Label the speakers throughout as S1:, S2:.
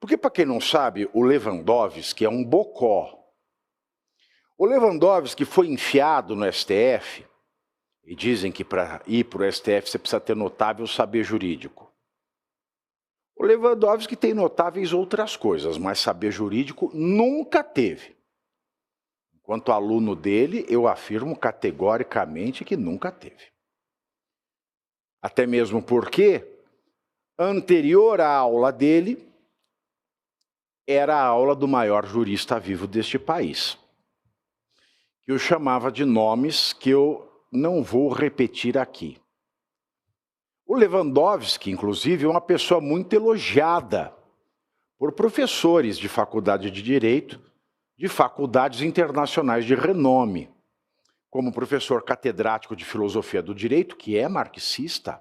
S1: Porque, para quem não sabe, o Lewandowski é um bocó. O Lewandowski foi enfiado no STF, e dizem que para ir para o STF você precisa ter notável saber jurídico. O Lewandowski tem notáveis outras coisas, mas saber jurídico nunca teve. Enquanto aluno dele, eu afirmo categoricamente que nunca teve. Até mesmo porque, anterior à aula dele, era a aula do maior jurista vivo deste país, que eu chamava de nomes que eu não vou repetir aqui. O Lewandowski, inclusive, é uma pessoa muito elogiada por professores de faculdade de Direito, de faculdades internacionais de renome, como o professor catedrático de Filosofia do Direito, que é marxista,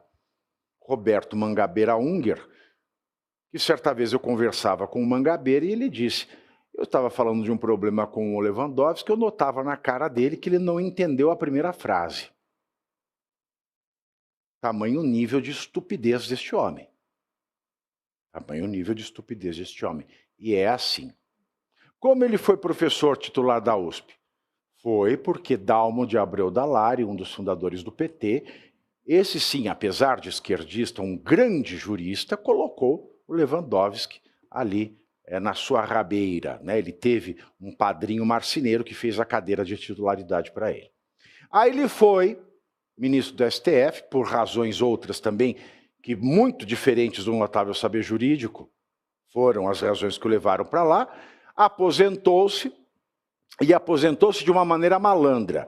S1: Roberto Mangabeira Unger, que certa vez eu conversava com o Mangabeira e ele disse, eu estava falando de um problema com o Lewandowski, eu notava na cara dele que ele não entendeu a primeira frase. Tamanho nível de estupidez deste homem. Tamanho nível de estupidez deste homem. E é assim. Como ele foi professor titular da USP? Foi porque Dalmo de Abreu Dalari, um dos fundadores do PT, esse sim, apesar de esquerdista, um grande jurista, colocou o Lewandowski ali na sua rabeira, né? Ele teve um padrinho marceneiro que fez a cadeira de titularidade para ele. Aí ele foi ministro do STF, por razões outras também, que muito diferentes do notável saber jurídico, foram as razões que o levaram para lá, aposentou-se, e aposentou-se de uma maneira malandra.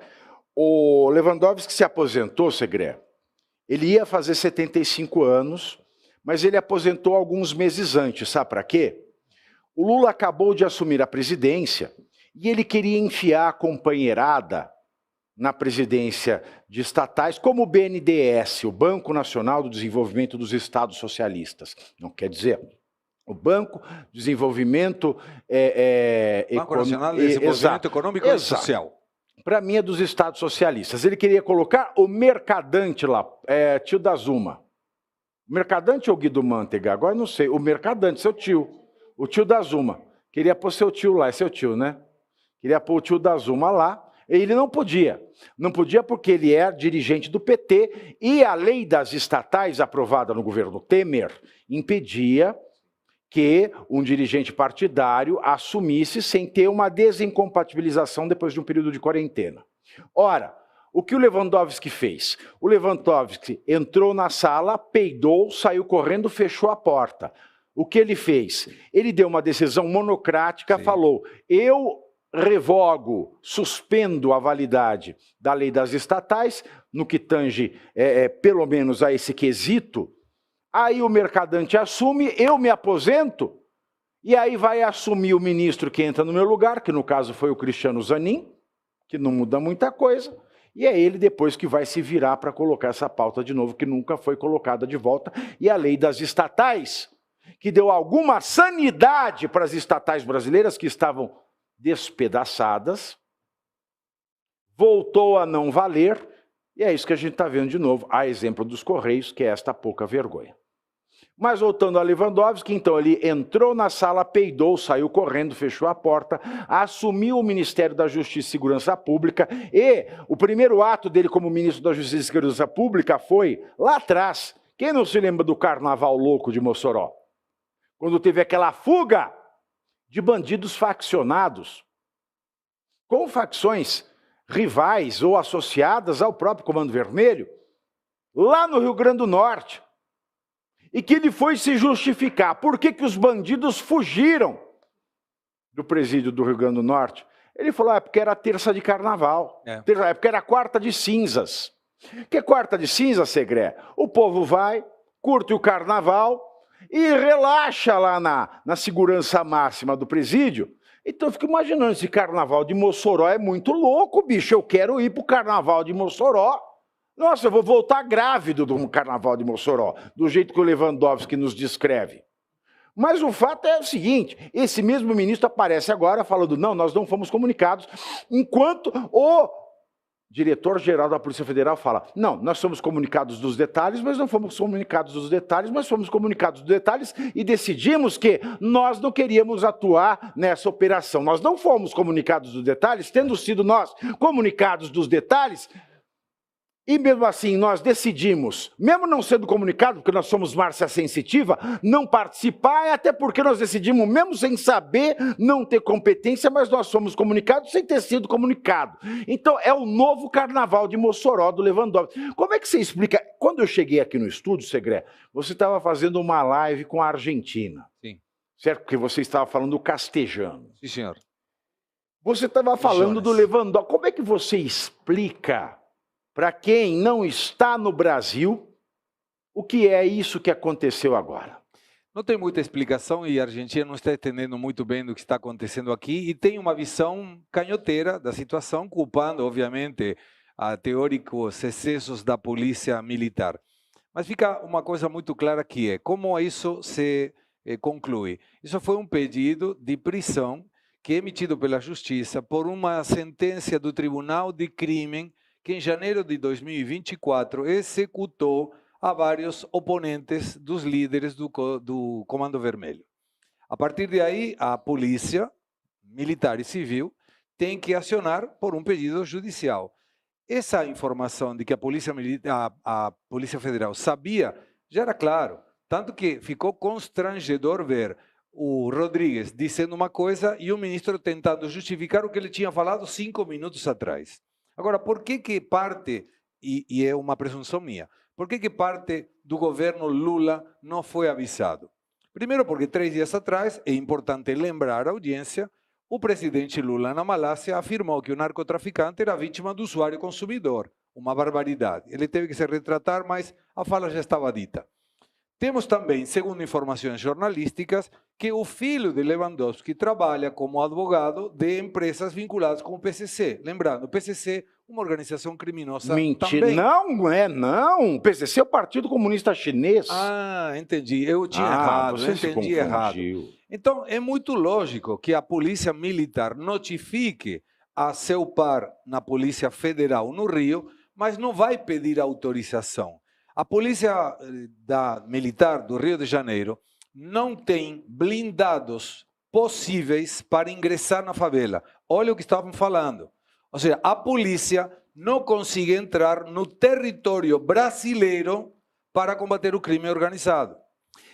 S1: O Lewandowski se aposentou, Segré, ele ia fazer 75 anos, mas ele aposentou alguns meses antes, sabe para quê? O Lula acabou de assumir a presidência e ele queria enfiar a companheirada na presidência de estatais, como o BNDES, o Banco Nacional do Desenvolvimento dos Estados Socialistas. Não quer dizer, o Banco de Desenvolvimento...
S2: Banco Nacional de Desenvolvimento Econômico e Social.
S1: Para mim é dos Estados Socialistas. Ele queria colocar o Mercadante lá, tio da Zuma. Mercadante ou Guido Mantega? Agora não sei. O Mercadante, seu tio. O tio da Zuma. Queria pôr seu tio lá, é seu tio, né? Queria pôr o tio da Zuma lá. Ele não podia. Não podia porque ele é dirigente do PT e a lei das estatais, aprovada no governo Temer, impedia que um dirigente partidário assumisse sem ter uma desincompatibilização depois de um período de quarentena. Ora, o que o Lewandowski fez? O Lewandowski entrou na sala, peidou, saiu correndo, fechou a porta. O que ele fez? Ele deu uma decisão monocrática, falou, eu revogo, suspendo a validade da lei das estatais, no que tange, pelo menos, a esse quesito. Aí o Mercadante assume, eu me aposento, e aí vai assumir o ministro que entra no meu lugar, que no caso foi o Cristiano Zanin, que não muda muita coisa, e é ele depois que vai se virar para colocar essa pauta de novo, que nunca foi colocada de volta, e a lei das estatais, que deu alguma sanidade para as estatais brasileiras que estavam despedaçadas, voltou a não valer, e é isso que a gente está vendo de novo, a exemplo dos Correios, que é esta pouca vergonha. Mas voltando a Lewandowski, então ele entrou na sala, peidou, saiu correndo, fechou a porta, assumiu o Ministério da Justiça e Segurança Pública e o primeiro ato dele como ministro da Justiça e Segurança Pública foi, lá atrás, quem não se lembra do Carnaval Louco de Mossoró? Quando teve aquela fuga de bandidos faccionados, com facções rivais ou associadas ao próprio Comando Vermelho, lá no Rio Grande do Norte, e que ele foi se justificar. Por que que os bandidos fugiram do presídio do Rio Grande do Norte? Ele falou, porque era terça de carnaval, porque era quarta de cinzas. Que é quarta de cinzas, Segré? O povo vai, curte o carnaval e relaxa lá na segurança máxima do presídio. Então eu fico imaginando, esse carnaval de Mossoró é muito louco, bicho, eu quero ir pro carnaval de Mossoró. Nossa, eu vou voltar grávido do carnaval de Mossoró, do jeito que o Lewandowski nos descreve. Mas o fato é o seguinte, esse mesmo ministro aparece agora falando, não, nós não fomos comunicados, enquanto o diretor-geral da Polícia Federal fala, não, nós somos comunicados dos detalhes, mas não fomos comunicados dos detalhes, mas fomos comunicados dos detalhes e decidimos que nós não queríamos atuar nessa operação. Nós não fomos comunicados dos detalhes, tendo sido nós comunicados dos detalhes, e mesmo assim nós decidimos, mesmo não sendo comunicado, porque nós somos Márcia Sensitiva, não participar, até porque nós decidimos, mesmo sem saber, não ter competência, mas nós somos comunicados sem ter sido comunicado. Então é o novo carnaval de Mossoró do Lewandowski. Como é que você explica? Quando eu cheguei aqui no estúdio, Segré, você estava fazendo uma live com a Argentina.
S2: Sim.
S1: Certo? Porque você estava falando castelhano.
S2: Sim, senhor.
S1: Você estava falando do Lewandowski. Como é que você explica para quem não está no Brasil, o que é isso que aconteceu agora?
S2: Não tem muita explicação e a Argentina não está entendendo muito bem do que está acontecendo aqui e tem uma visão canhoteira da situação, culpando, obviamente, a teóricos excessos da polícia militar. Mas fica uma coisa muito clara que é como isso se conclui. Isso foi um pedido de prisão que é emitido pela Justiça por uma sentença do Tribunal de Crime que em janeiro de 2024 executou a vários oponentes dos líderes do Comando Vermelho. A partir de aí, a polícia militar e civil tem que acionar por um pedido judicial. Essa informação de que a Polícia Federal sabia já era claro, tanto que ficou constrangedor ver o Rodrigues dizendo uma coisa e o ministro tentando justificar o que ele tinha falado 5 minutos atrás. Agora, por que parte, e é uma presunção minha, por que parte do governo Lula não foi avisado? Primeiro porque 3 dias atrás, é importante lembrar à audiência, o presidente Lula na Malásia afirmou que o narcotraficante era vítima do usuário consumidor. Uma barbaridade. Ele teve que se retratar, mas a fala já estava dita. Temos também, segundo informações jornalísticas, que o filho de Lewandowski trabalha como advogado de empresas vinculadas com o PCC. Lembrando, o PCC, uma organização criminosa também.
S1: Não. O PCC é o Partido Comunista Chinês.
S2: Ah, entendi. Eu tinha errado, eu entendi errado. Então, é muito lógico que a Polícia Militar notifique a seu par na Polícia Federal no Rio, mas não vai pedir autorização. A Polícia Militar do Rio de Janeiro não tem blindados possíveis para ingressar na favela. Olha o que estavam falando. Ou seja, a polícia não consegue entrar no território brasileiro para combater o crime organizado.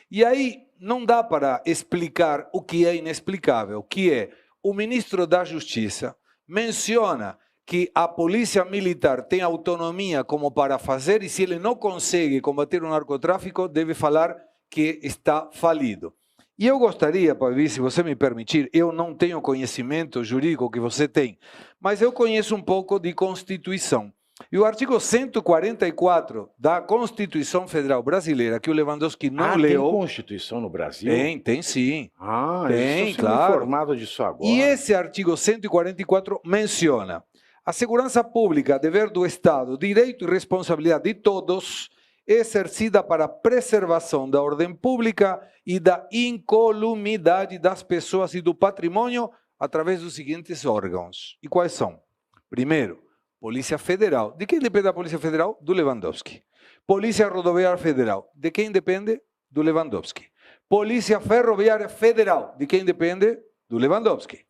S2: E aí não dá para explicar o que é inexplicável, que é o ministro da Justiça menciona que a polícia militar tem autonomia como para fazer e se ele não consegue combater o narcotráfico, deve falar que está falido. E eu gostaria, Pavi, se você me permitir, eu não tenho conhecimento jurídico que você tem, mas eu conheço um pouco de Constituição. E o artigo 144 da Constituição Federal Brasileira, que o Lewandowski não leu...
S1: Tem Constituição no Brasil?
S2: Tem sim.
S1: Tem, claro. Informado disso agora.
S2: E esse artigo 144 menciona a segurança pública, dever do Estado, direito e responsabilidade de todos, exercida para a preservação da ordem pública e da incolumidade das pessoas e do patrimônio através dos seguintes órgãos. E quais são? Primeiro, Polícia Federal. De quem depende a Polícia Federal? Do Lewandowski. Polícia Rodoviária Federal. De quem depende? Do Lewandowski. Polícia Ferroviária Federal. De quem depende? Do Lewandowski.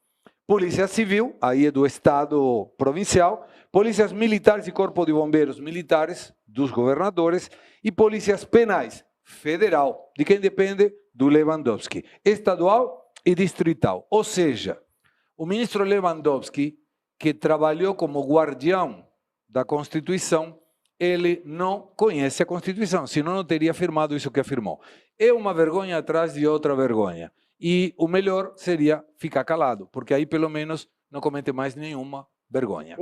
S2: Polícia Civil, aí é do Estado provincial. Polícias Militares e Corpo de Bombeiros Militares, dos governadores. E Polícias Penais Federal. De quem depende? Do Lewandowski. Estadual e distrital. Ou seja, o ministro Lewandowski, que trabalhou como guardião da Constituição, ele não conhece a Constituição, senão não teria afirmado isso que afirmou. É uma vergonha atrás de outra vergonha. E o melhor seria ficar calado, porque aí pelo menos não comete mais nenhuma vergonha.